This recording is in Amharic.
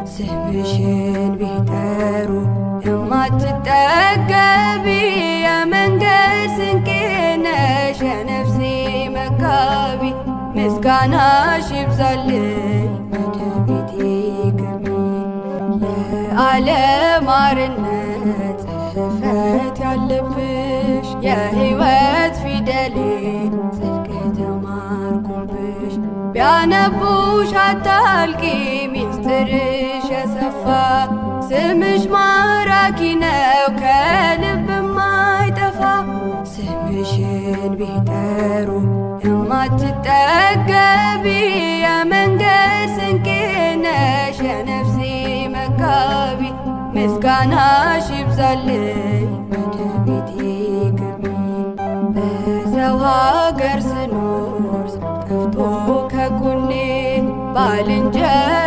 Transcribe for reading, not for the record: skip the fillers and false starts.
ስምሽን ቢጠሩ የማትጠገቢ የመንገድ ስንቄ ነሽ የነፍሴ መጋቢ። ምስጋናሽ ይብዛልኝ ወደ ቤቴ ግቢ። የዓለም አርነት ጽሕፈት ያለብሽ የሕይወት ፊደሌ ጽድቅ ተማርኩብሽ። ቢያነቡሽ አታልቂ ሚስጥርሽ የሰፋ ስምሽ ማራኪ ነው ከልብ ማይጠፋ። ስምሽን ቢጠሩ የማትጠገቢ የመንገድ ስንቄ ነሽ የነፍሴ መጋቢ። ምስጋናሽ ይብዛልኝ ወደ ቤቴ ግቢ። በሰው ሀገር ስኖር ጠፍቶ ከጎኔ ባልንጀራ